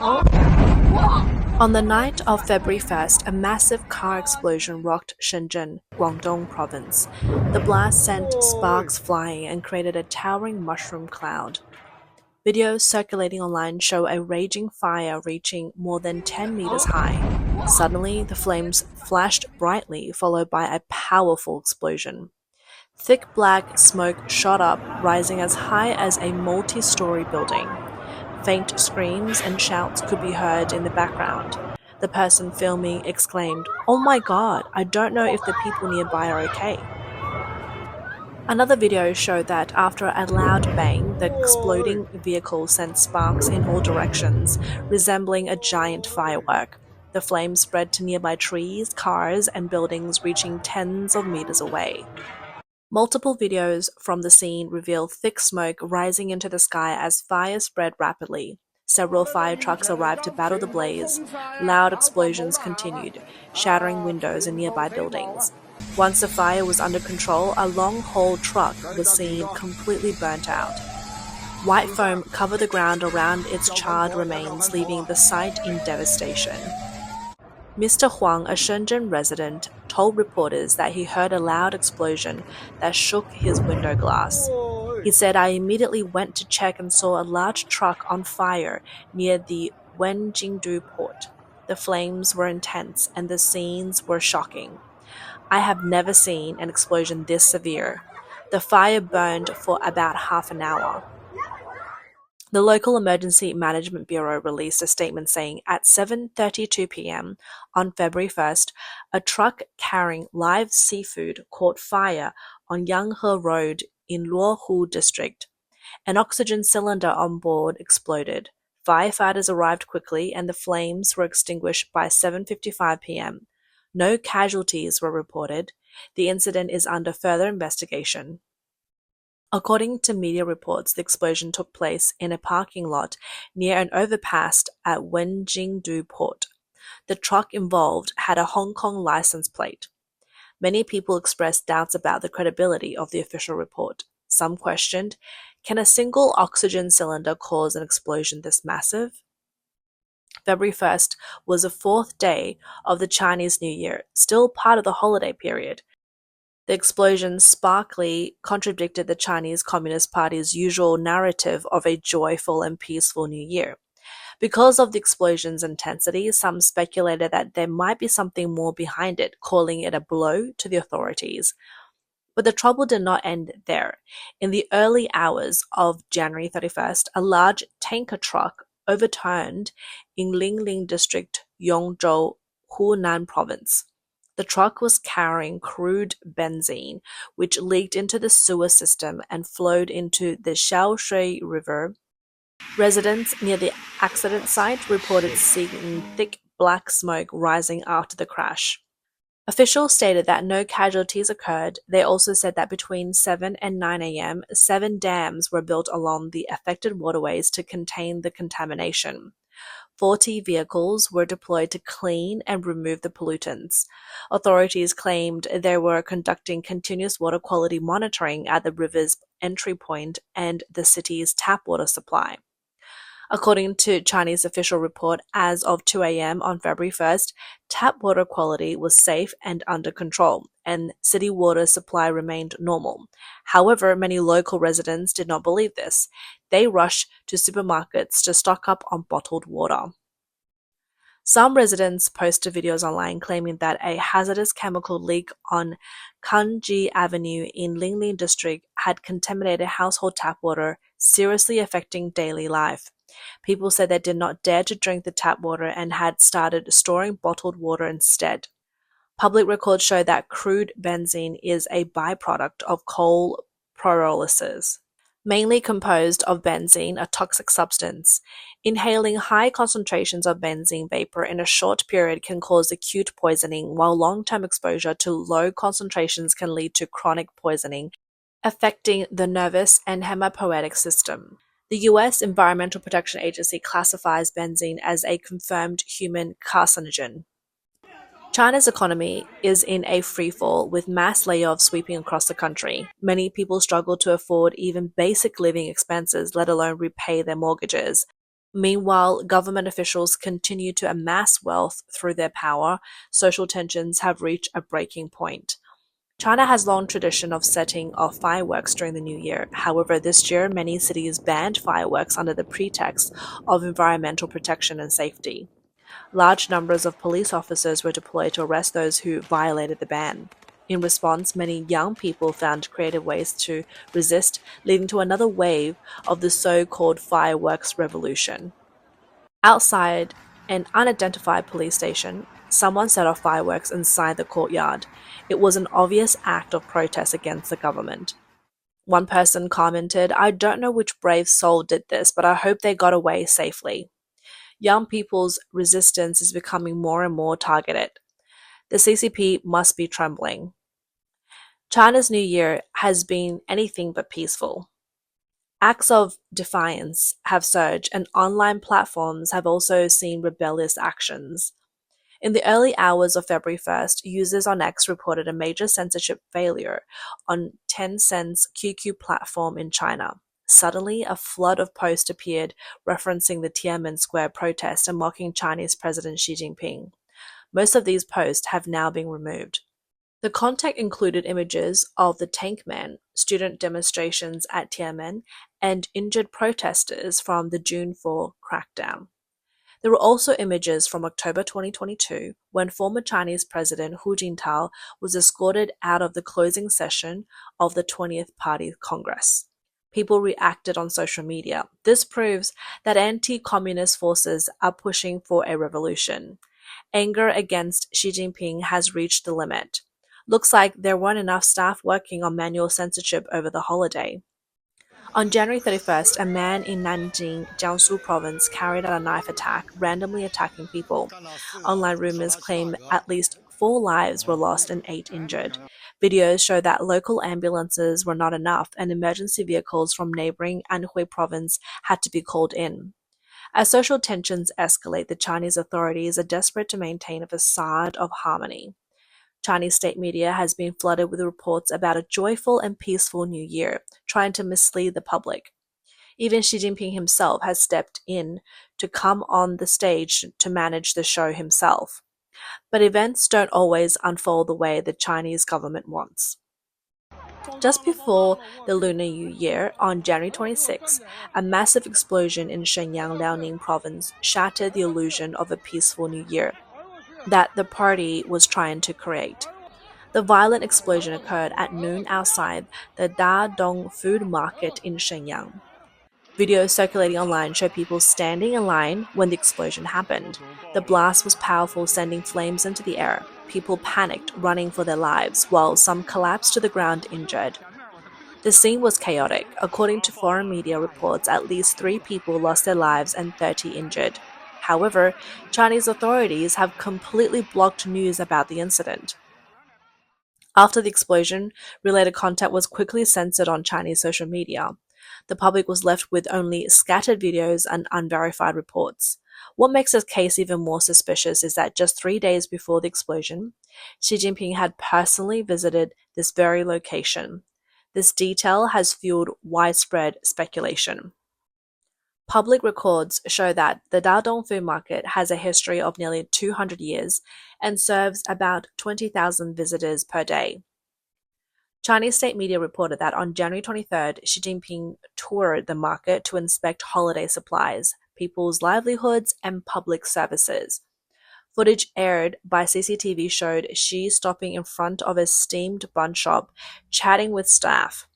On the night of February 1st, a massive car explosion rocked Shenzhen, Guangdong Province. The blast sent sparks flying and created a towering mushroom cloud. Videos circulating online show a raging fire reaching more than 10 meters high. Suddenly, the flames flashed brightly, followed by a powerful explosion. Thick black smoke shot up, rising as high as a multi-story building. Faint screams and shouts could be heard in the background. The person filming exclaimed, "Oh my god, I don't know if the people nearby are okay." Another video showed that after a loud bang, the exploding vehicle sent sparks in all directions, resembling a giant firework. The flames spread to nearby trees, cars, and buildings, reaching tens of meters away. Multiple videos from the scene reveal thick smoke rising into the sky as fire spread rapidly. Several fire trucks arrived to battle the blaze. Loud explosions continued, shattering windows in nearby buildings. Once the fire was under control, a long-haul truck was seen completely burnt out. White foam covered the ground around its charred remains, leaving the site in devastation. Mr. Huang, a Shenzhen resident, told reporters that he heard a loud explosion that shook his window glass. He said, "I immediately went to check and saw a large truck on fire near the Wenjingdu port. The flames were intense and the scenes were shocking. I have never seen an explosion this severe. The fire burned for about half an hour." The local Emergency Management Bureau released a statement saying at 7:32 p.m. on February 1st, a truck carrying live seafood caught fire on Yanghe Road in Luohu district. An oxygen cylinder on board exploded. Firefighters arrived quickly and the flames were extinguished by 7:55 p.m. No casualties were reported. The incident is under further investigation. According to media reports, the explosion took place in a parking lot near an overpass at Wenjingdu Port. The truck involved had a Hong Kong license plate. Many people expressed doubts about the credibility of the official report. Some questioned, can a single oxygen cylinder cause an explosion this massive? February 1st was the fourth day of the Chinese New Year, still part of the holiday period. The explosion sparkly contradicted the Chinese Communist Party's usual narrative of a joyful and peaceful New Year. Because of the explosion's intensity, some speculated that there might be something more behind it, calling it a blow to the authorities. But the trouble did not end there. In the early hours of January 31st, a large tanker truck overturned in Linling District, Yongzhou, Hunan Province. The truck was carrying crude benzene, which leaked into the sewer system and flowed into the Shaoshui River. Residents near the accident site reported seeing thick black smoke rising after the crash. Officials stated that no casualties occurred. They also said that between 7 and 9 a.m., 7 dams were built along the affected waterways to contain the contamination. 40 vehicles were deployed to clean and remove the pollutants. Authorities claimed they were conducting continuous water quality monitoring at the river's entry point and the city's tap water supply. According to Chinese official report, as of 2 a.m. on February 1st, tap water quality was safe and under control, and city water supply remained normal. However, many local residents did not believe this. They rushed to supermarkets to stock up on bottled water. Some residents posted videos online claiming that a hazardous chemical leak on Kanji Avenue in Linling District had contaminated household tap water, seriously affecting daily life. People said they did not dare to drink the tap water and had started storing bottled water instead. Public records show that crude benzene is a byproduct of coal pyrolysis, mainly composed of benzene, a toxic substance. Inhaling high concentrations of benzene vapor in a short period can cause acute poisoning, while long-term exposure to low concentrations can lead to chronic poisoning, affecting the nervous and hematopoietic system. The U.S. Environmental Protection Agency classifies benzene as a confirmed human carcinogen. China's economy is in a freefall, with mass layoffs sweeping across the country. Many people struggle to afford even basic living expenses, let alone repay their mortgages. Meanwhile, government officials continue to amass wealth through their power. Social tensions have reached a breaking point. China has long tradition of setting off fireworks during the new year. However, this year many cities banned fireworks under the pretext of environmental protection and safety. Large numbers of police officers were deployed to arrest those who violated the ban. In response, many young people found creative ways to resist, leading to another wave of the so-called fireworks revolution. Outside an unidentified police station, someone set off fireworks inside the courtyard. It was an obvious act of protest against the government. One person commented, "I don't know which brave soul did this, but I hope they got away safely." Young people's resistance is becoming more and more targeted. The CCP must be trembling. China's New Year has been anything but peaceful. Acts of defiance have surged, and online platforms have also seen rebellious actions. In the early hours of February 1st, users on X reported a major censorship failure on Tencent's QQ platform in China. Suddenly, a flood of posts appeared referencing the Tiananmen Square protest and mocking Chinese President Xi Jinping. Most of these posts have now been removed. The content included images of the Tank Man, student demonstrations at Tiananmen, and injured protesters from the June 4 crackdown. There were also images from October 2022 when former Chinese President Hu Jintao was escorted out of the closing session of the 20th Party Congress. People reacted on social media. This proves that anti-communist forces are pushing for a revolution. Anger against Xi Jinping has reached the limit. Looks like there weren't enough staff working on manual censorship over the holiday. On January 31st, a man in Nanjing, Jiangsu Province carried out a knife attack, randomly attacking people. Online rumors claim at least 4 lives were lost and 8 injured. Videos show that local ambulances were not enough and emergency vehicles from neighboring Anhui Province had to be called in. As social tensions escalate, the Chinese authorities are desperate to maintain a facade of harmony. Chinese state media has been flooded with reports about a joyful and peaceful new year, trying to mislead the public. Even Xi Jinping himself has stepped in to come on the stage to manage the show himself. But events don't always unfold the way the Chinese government wants. Just before the Lunar New Year, on January 26, a massive explosion in Shenyang, Liaoning Province shattered the illusion of a peaceful New Year that the party was trying to create. The violent explosion occurred at noon outside the Dadong food market in Shenyang. Videos circulating online show people standing in line when the explosion happened. The blast was powerful, sending flames into the air. People panicked, running for their lives, while some collapsed to the ground injured. The scene was chaotic. According to foreign media reports, at least 3 people lost their lives and 30 injured. However, Chinese authorities have completely blocked news about the incident. After the explosion, related content was quickly censored on Chinese social media. The public was left with only scattered videos and unverified reports. What makes this case even more suspicious is that just 3 days before the explosion, Xi Jinping had personally visited this very location. This detail has fueled widespread speculation. Public records show that the Dadong food market has a history of nearly 200 years and serves about 20,000 visitors per day. Chinese state media reported that on January 23rd, Xi Jinping toured the market to inspect holiday supplies, people's livelihoods, and public services. Footage aired by CCTV showed Xi stopping in front of a steamed bun shop, chatting with staff.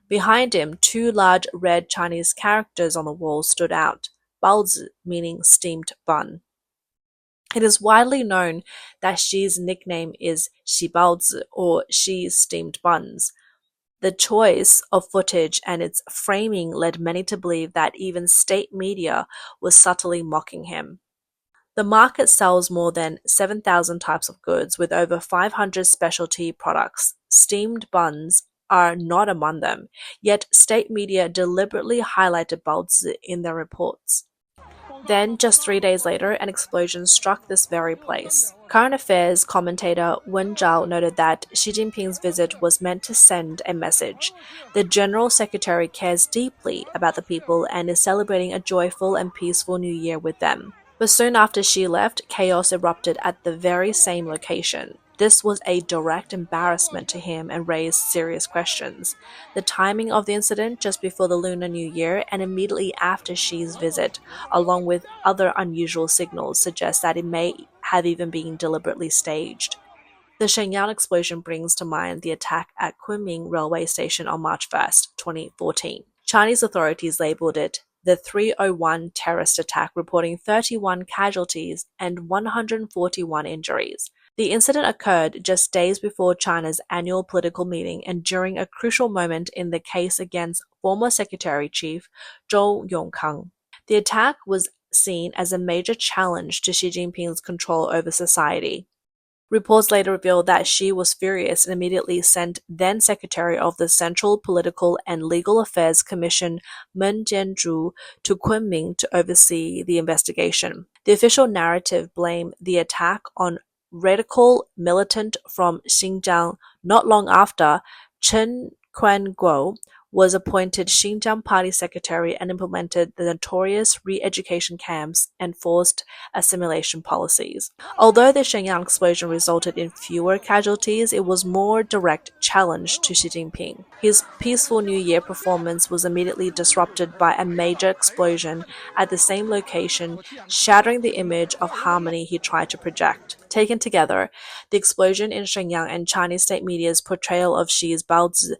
Behind him, 2 large red Chinese characters on the wall stood out, baozi meaning steamed bun. It is widely known that Xi's nickname is Xi Baozi or Xi's steamed buns. The choice of footage and its framing led many to believe that even state media was subtly mocking him. The market sells more than 7,000 types of goods with over 500 specialty products. Steamed buns are not among them, yet state media deliberately highlighted baozi in their reports. Then, just 3 days later, an explosion struck this very place. Current affairs commentator Wen Zhao noted that Xi Jinping's visit was meant to send a message. The General Secretary cares deeply about the people and is celebrating a joyful and peaceful new year with them. But soon after Xi left, chaos erupted at the very same location. This was a direct embarrassment to him and raised serious questions. The timing of the incident just before the Lunar New Year and immediately after Xi's visit, along with other unusual signals, suggest that it may have even been deliberately staged. The Shenyang explosion brings to mind the attack at Kunming railway station on March 1st, 2014. Chinese authorities labeled it the 301 terrorist attack, reporting 31 casualties and 141 injuries. The incident occurred just days before China's annual political meeting and during a crucial moment in the case against former Secretary Chief Zhou Yongkang. The attack was seen as a major challenge to Xi Jinping's control over society. Reports later revealed that Xi was furious and immediately sent then Secretary of the Central Political and Legal Affairs Commission Meng Jianzhu to Kunming to oversee the investigation. The official narrative blamed the attack on radical militant from Xinjiang. Not long after, Chen Quanguo was appointed Xinjiang Party Secretary and implemented the notorious re-education camps and forced assimilation policies. Although the Shenyang explosion resulted in fewer casualties, it was more direct challenge to Xi Jinping. His peaceful New Year performance was immediately disrupted by a major explosion at the same location, shattering the image of harmony he tried to project. Taken together, the explosion in Shenyang and Chinese state media's portrayal of Xi's Baozi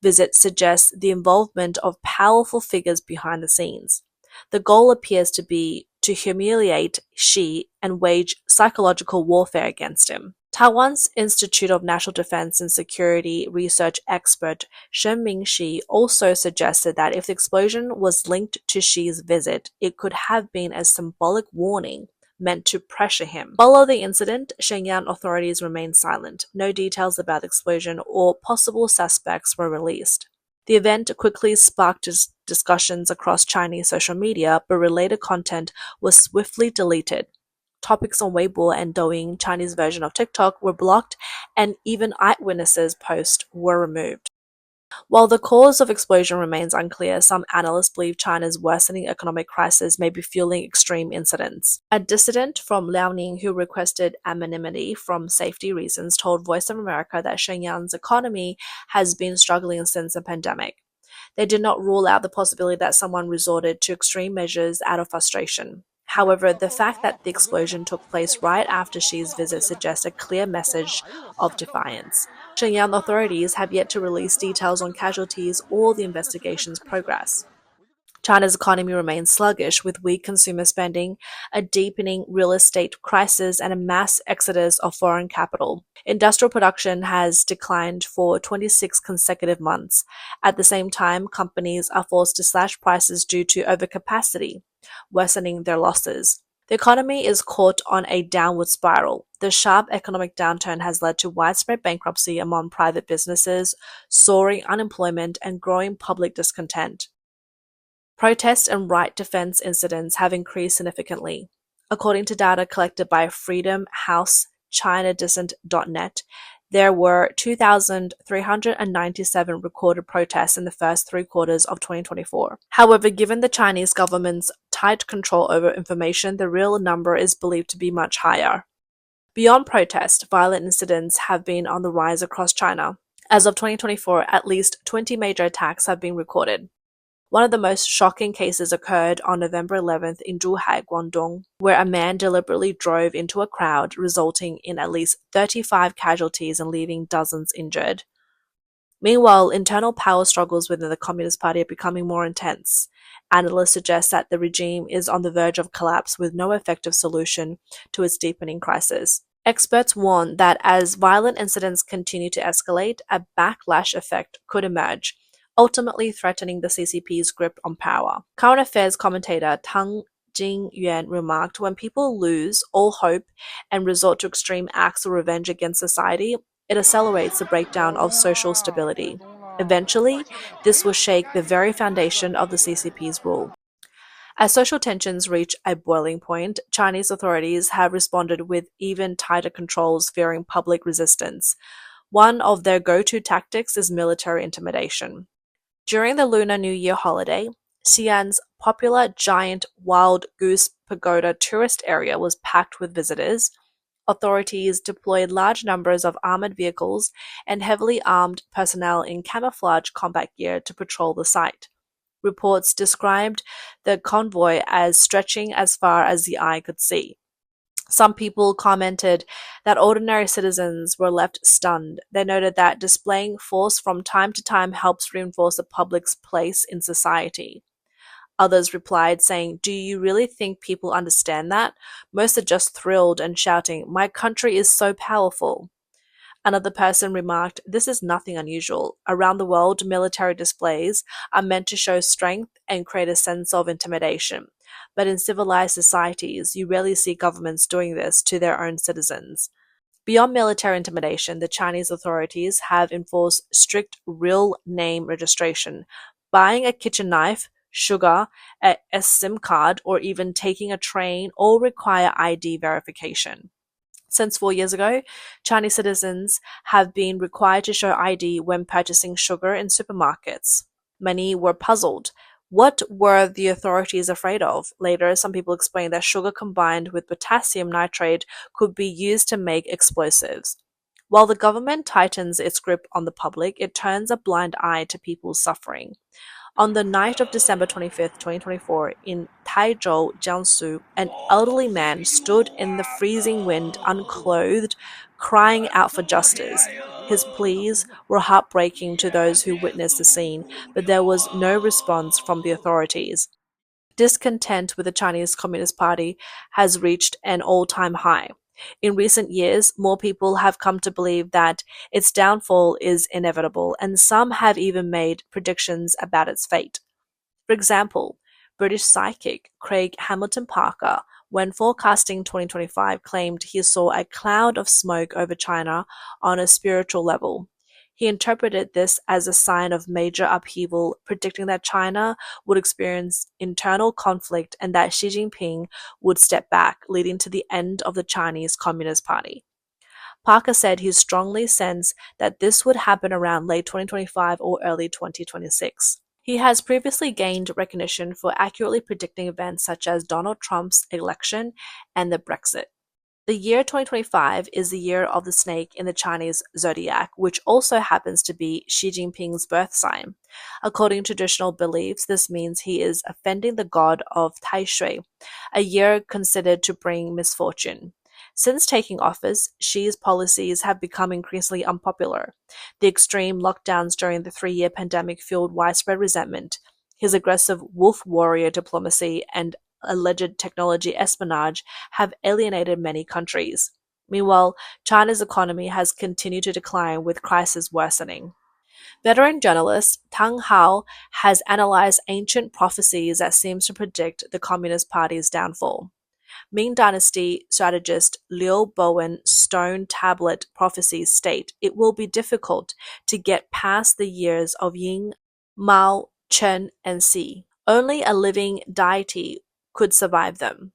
visit suggests the involvement of powerful figures behind the scenes. The goal appears to be to humiliate Xi and wage psychological warfare against him. Taiwan's Institute of National Defense and Security research expert Shen Mingxi also suggested that if the explosion was linked to Xi's visit, it could have been a symbolic warning meant to pressure him. Following the incident, Shenyang authorities remained silent. No details about the explosion or possible suspects were released. The event quickly sparked discussions across Chinese social media, but related content was swiftly deleted. Topics on Weibo and Douyin, Chinese version of TikTok, were blocked, and even eyewitnesses' posts were removed. While the cause of explosion remains unclear, some analysts believe China's worsening economic crisis may be fueling extreme incidents. A dissident from Liaoning who requested anonymity from safety reasons told Voice of America that Shenyang's economy has been struggling since the pandemic. They did not rule out the possibility that someone resorted to extreme measures out of frustration. However, the fact that the explosion took place right after Xi's visit suggests a clear message of defiance. Shenyang authorities have yet to release details on casualties or the investigation's progress. China's economy remains sluggish, with weak consumer spending, a deepening real estate crisis, and a mass exodus of foreign capital. Industrial production has declined for 26 consecutive months. At the same time, companies are forced to slash prices due to overcapacity, worsening their losses. The economy is caught on a downward spiral. The sharp economic downturn has led to widespread bankruptcy among private businesses, soaring unemployment, and growing public discontent. Protests and right defense incidents have increased significantly. According to data collected by Freedom House ChinaDissent.net, there were 2,397 recorded protests in the first 3 quarters of 2024. However, given the Chinese government's tight control over information, the real number is believed to be much higher. Beyond protest, violent incidents have been on the rise across China. As of 2024, at least 20 major attacks have been recorded. One of the most shocking cases occurred on November 11th in Zhuhai, Guangdong, where a man deliberately drove into a crowd, resulting in at least 35 casualties and leaving dozens injured. Meanwhile, internal power struggles within the Communist Party are becoming more intense. Analysts suggest that the regime is on the verge of collapse with no effective solution to its deepening crisis. Experts warn that as violent incidents continue to escalate, a backlash effect could emerge, ultimately threatening the CCP's grip on power. Current affairs commentator Tang Jingyuan remarked, when people lose all hope and resort to extreme acts of revenge against society, it accelerates the breakdown of social stability. Eventually, this will shake the very foundation of the CCP's rule. As social tensions reach a boiling point, Chinese authorities have responded with even tighter controls, fearing public resistance. One of their go-to tactics is military intimidation. During the Lunar New Year holiday, Xi'an's popular giant wild goose pagoda tourist area was packed with visitors. Authorities deployed large numbers of armored vehicles and heavily armed personnel in camouflage combat gear to patrol the site. Reports described the convoy as stretching as far as the eye could see. Some people commented that ordinary citizens were left stunned. They noted that displaying force from time to time helps reinforce the public's place in society. Others replied, saying, "Do you really think people understand that? Most are just thrilled and shouting, 'My country is so powerful.'" Another person remarked, "This is nothing unusual. Around the world, military displays are meant to show strength and create a sense of intimidation. But in civilized societies, you rarely see governments doing this to their own citizens." Beyond military intimidation, the Chinese authorities have enforced strict real name registration. Buying a kitchen knife, sugar, a SIM card, or even taking a train all require ID verification. Since 4 years ago, Chinese citizens have been required to show ID when purchasing sugar in supermarkets. Many were puzzled. What were the authorities afraid of? Later, some people explained that sugar combined with potassium nitrate could be used to make explosives. While the government tightens its grip on the public, it turns a blind eye to people's suffering. On the night of December 25th, 2024, in Taizhou, Jiangsu, an elderly man stood in the freezing wind unclothed, crying out for justice. His pleas were heartbreaking to those who witnessed the scene, but there was no response from the authorities. Discontent with the Chinese Communist Party has reached an all-time high. In recent years, more people have come to believe that its downfall is inevitable, and some have even made predictions about its fate. For example, British psychic Craig Hamilton Parker, when forecasting 2025, claimed he saw a cloud of smoke over China on a spiritual level. He interpreted this as a sign of major upheaval, predicting that China would experience internal conflict and that Xi Jinping would step back, leading to the end of the Chinese Communist Party. Parker said he strongly sensed that this would happen around late 2025 or early 2026. He has previously gained recognition for accurately predicting events such as Donald Trump's election and the Brexit. The year 2025 is the year of the snake in the Chinese zodiac, which also happens to be Xi Jinping's birth sign. According to traditional beliefs, this means he is offending the god of Taishui, a year considered to bring misfortune. Since taking office, Xi's policies have become increasingly unpopular. The extreme lockdowns during the 3-year pandemic fueled widespread resentment. His aggressive wolf warrior diplomacy and alleged technology espionage have alienated many countries. Meanwhile, China's economy has continued to decline with crisis worsening. Veteran journalist Tang Hao has analyzed ancient prophecies that seems to predict the Communist Party's downfall. Ming Dynasty strategist Liu Bowen's stone tablet prophecies state it will be difficult to get past the years of Ying, Mao, Chen, and Xi. Only a living deity could survive them.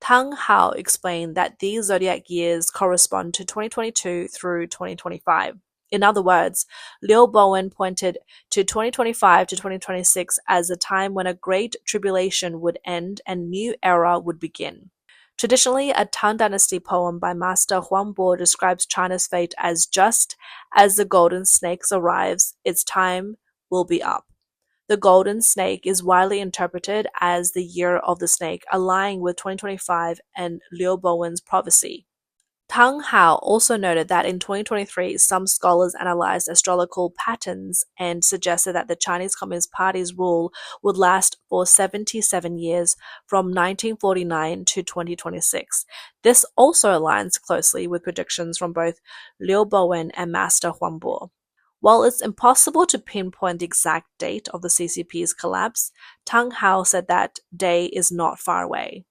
Tang Hao explained that these zodiac years correspond to 2022 through 2025. In other words, Liu Bowen pointed to 2025 to 2026 as a time when a great tribulation would end and new era would begin. Traditionally, a Tang Dynasty poem by Master Huangbo describes China's fate as just as the golden snake arrives, its time will be up. The golden snake is widely interpreted as the year of the snake, aligning with 2025 and Liu Bowen's prophecy. Tang Hao also noted that in 2023, some scholars analyzed astrological patterns and suggested that the Chinese Communist Party's rule would last for 77 years from 1949 to 2026. This also aligns closely with predictions from both Liu Bowen and Master Huangbo. While it's impossible to pinpoint the exact date of the CCP's collapse, Tang Hao said that day is not far away.